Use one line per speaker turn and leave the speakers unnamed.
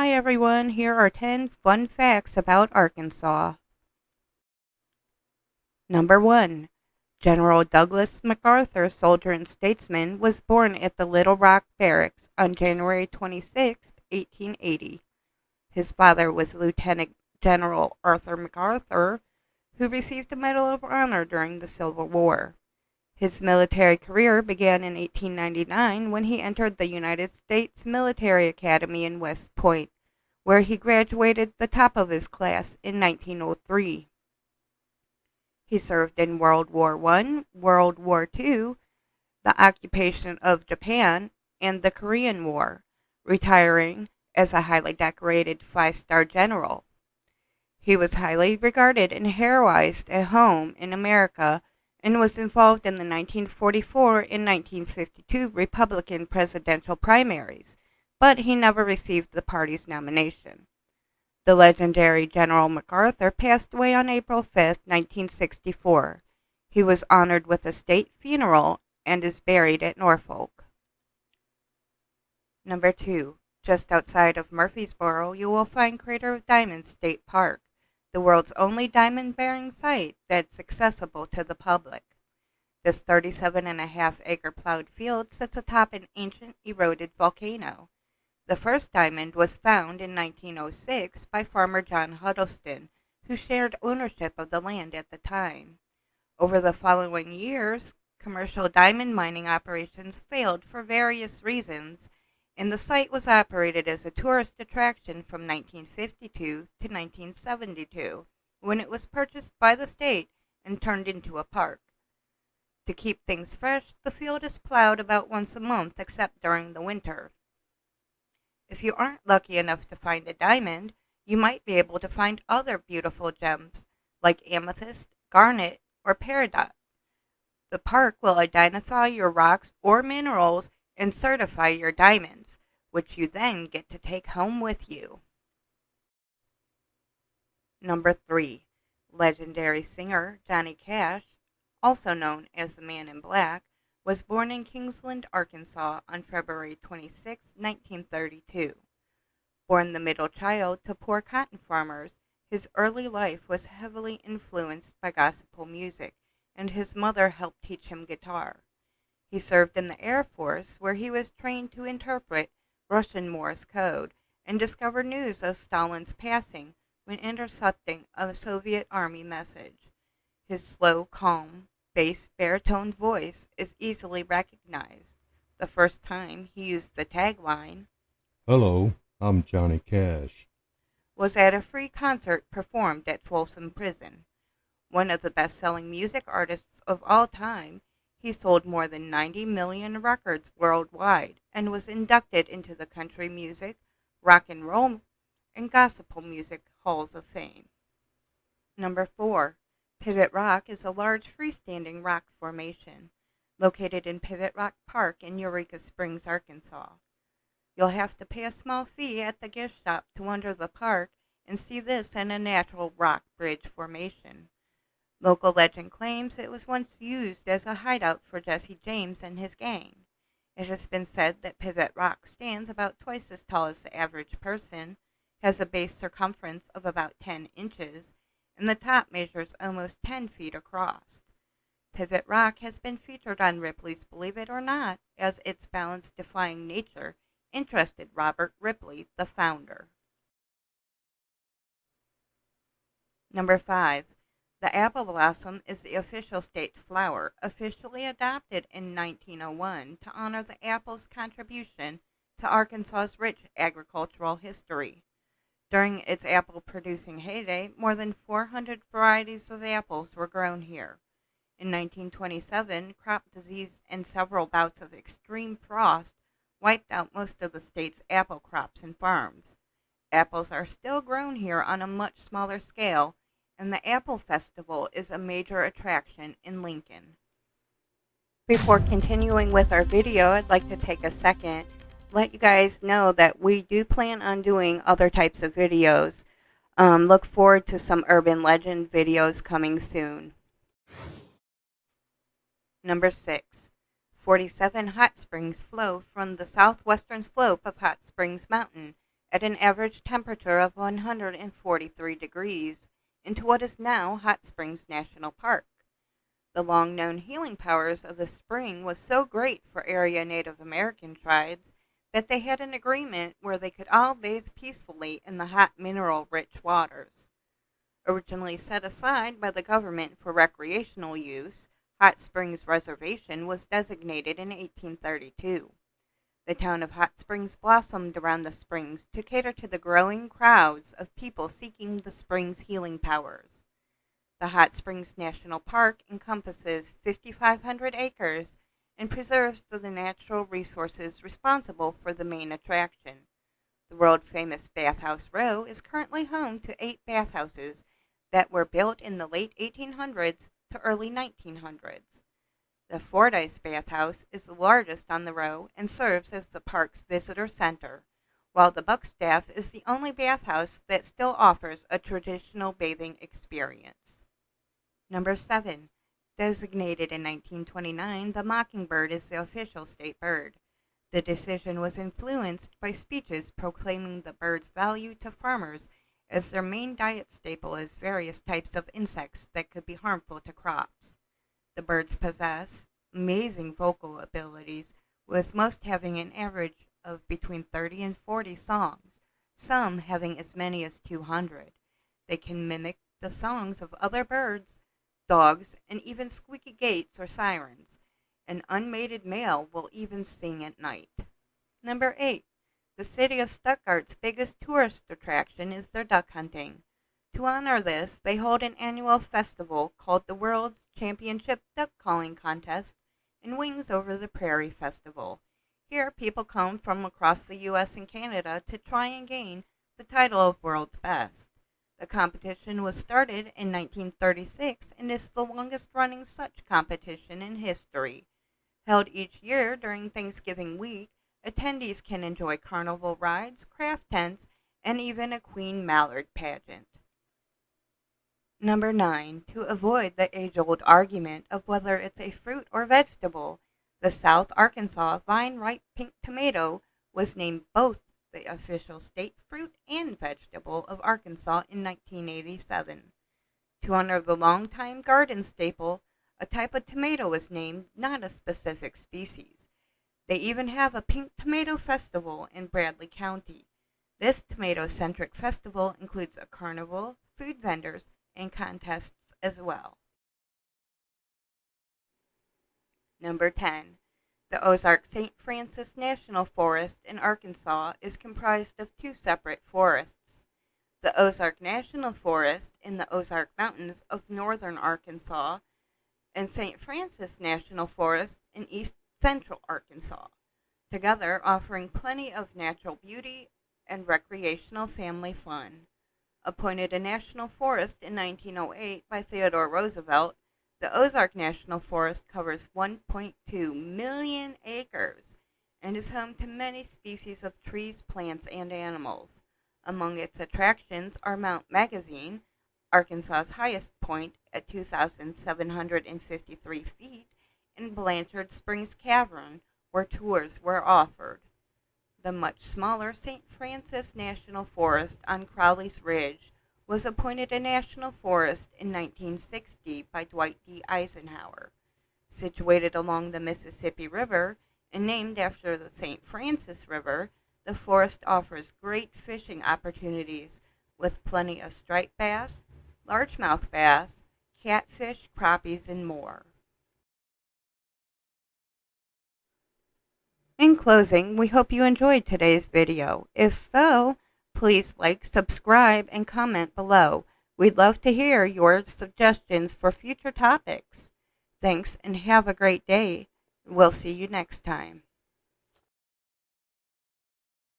Hi everyone, here are 10 fun facts about Arkansas. Number 1. General Douglas MacArthur, soldier and statesman, was born at the Little Rock Barracks on January 26, 1880. His father was Lieutenant General Arthur MacArthur, who received the Medal of Honor during the Civil War. His military career began in 1899 when he entered the United States Military Academy in West Point, where he graduated the top of his class in 1903. He served in World War I, World War II, the occupation of Japan, and the Korean War, retiring as a highly decorated 5-star general. He was highly regarded and heroized at home in America and was involved in the 1944 and 1952 Republican presidential primaries, but he never received the party's nomination. The legendary General MacArthur passed away on April 5, 1964. He was honored with a state funeral and is buried at Norfolk. Number 2. Just outside of Murfreesboro, you will find Crater of Diamonds State Park, the world's only diamond-bearing site that's accessible to the public. This 37.5-acre plowed field sits atop an ancient eroded volcano. The first diamond was found in 1906 by farmer John Huddleston, who shared ownership of the land at the time. Over the following years, commercial diamond mining operations failed for various reasons, and the site was operated as a tourist attraction from 1952 to 1972, when it was purchased by the state and turned into a park. To keep things fresh, the field is plowed about once a month except during the winter. If you aren't lucky enough to find a diamond, you might be able to find other beautiful gems like amethyst, garnet, or peridot. The park will identify your rocks or minerals and certify your diamonds, which you then get to take home with you. Number 3. Legendary singer Johnny Cash, also known as the Man in Black, was born in Kingsland, Arkansas on February 26, 1932. Born the middle child to poor cotton farmers, his early life was heavily influenced by gospel music, and his mother helped teach him guitar. He served in the Air Force, where he was trained to interpret Russian Morse code and discover news of Stalin's passing when intercepting a Soviet Army message. His slow, calm, bass baritone voice is easily recognized. The first time he used the tagline,
"Hello, I'm Johnny Cash,"
was at a free concert performed at Folsom Prison. One of the best-selling music artists of all time, he sold more than 90 million records worldwide and was inducted into the Country Music, Rock and Roll, and Gospel Music Halls of Fame. Number 4. Pivot Rock is a large freestanding rock formation located in Pivot Rock Park in Eureka Springs, Arkansas. You'll have to pay a small fee at the gift shop to wander the park and see this in a natural rock bridge formation. Local legend claims it was once used as a hideout for Jesse James and his gang. It has been said that Pivot Rock stands about twice as tall as the average person, has a base circumference of about 10 inches, and the top measures almost 10 feet across. Pivot Rock has been featured on Ripley's Believe It or Not, as its balance-defying nature interested Robert Ripley, the founder. Number 5. The apple blossom is the official state flower, officially adopted in 1901 to honor the apple's contribution to Arkansas's rich agricultural history. During its apple-producing heyday, more than 400 varieties of apples were grown here. In 1927, crop disease and several bouts of extreme frost wiped out most of the state's apple crops and farms. Apples are still grown here on a much smaller scale, and the Apple Festival is a major attraction in Lincoln. Before continuing with our video, I'd like to take a second let you guys know that we do plan on doing other types of videos. Look forward to some urban legend videos coming soon. Number 6. 47 hot springs flow from the southwestern slope of Hot Springs Mountain at an average temperature of 143 degrees into what is now Hot Springs National Park. The long-known healing powers of the spring was so great for area Native American tribes that they had an agreement where they could all bathe peacefully in the hot mineral-rich waters. Originally set aside by the government for recreational use, Hot Springs Reservation was designated in 1832. The town of Hot Springs blossomed around the springs to cater to the growing crowds of people seeking the springs' healing powers. The Hot Springs National Park encompasses 5,500 acres and preserves the natural resources responsible for the main attraction. The world-famous Bathhouse Row is currently home to 8 bathhouses that were built in the late 1800s to early 1900s. The Fordyce Bathhouse is the largest on the row and serves as the park's visitor center, while the Buckstaff is the only bathhouse that still offers a traditional bathing experience. Number 7. Designated in 1929, the mockingbird is the official state bird. The decision was influenced by speeches proclaiming the bird's value to farmers as their main diet staple is various types of insects that could be harmful to crops. The birds possess amazing vocal abilities, with most having an average of between 30 and 40 songs, some having as many as 200. They can mimic the songs of other birds, dogs, and even squeaky gates or sirens. An unmated male will even sing at night. Number 8. The city of Stuttgart's biggest tourist attraction is their duck hunting. To honor this, they hold an annual festival called the World's Championship Duck Calling Contest and Wings Over the Prairie Festival. Here, people come from across the U.S. and Canada to try and gain the title of World's Best. The competition was started in 1936 and is the longest-running such competition in history. Held each year during Thanksgiving week, attendees can enjoy carnival rides, craft tents, and even a Queen Mallard pageant. Number 9. To avoid the age-old argument of whether it's a fruit or vegetable, the South Arkansas vine-ripe pink tomato was named both the official state fruit and vegetable of Arkansas in 1987. To honor the longtime garden staple, a type of tomato was named, not a specific species. They even have a pink tomato festival in Bradley County. This tomato-centric festival includes a carnival, food vendors, and contests as well. Number 10. The Ozark St. Francis National Forest in Arkansas is comprised of 2 separate forests. The Ozark National Forest in the Ozark Mountains of northern Arkansas and St. Francis National Forest in east central Arkansas, together offering plenty of natural beauty and recreational family fun. Appointed a national forest in 1908 by Theodore Roosevelt, the Ozark National Forest covers 1.2 million acres and is home to many species of trees, plants, and animals. Among its attractions are Mount Magazine, Arkansas's highest point at 2,753 feet, and Blanchard Springs Cavern, where tours were offered. The much smaller St. Francis National Forest on Crowley's Ridge was appointed a national forest in 1960 by Dwight D. Eisenhower. Situated along the Mississippi River and named after the St. Francis River, the forest offers great fishing opportunities with plenty of striped bass, largemouth bass, catfish, crappies, and more. In closing, we hope you enjoyed today's video. If so, please like, subscribe, and comment below. We'd love to hear your suggestions for future topics. Thanks and have a great day. We'll see you next time.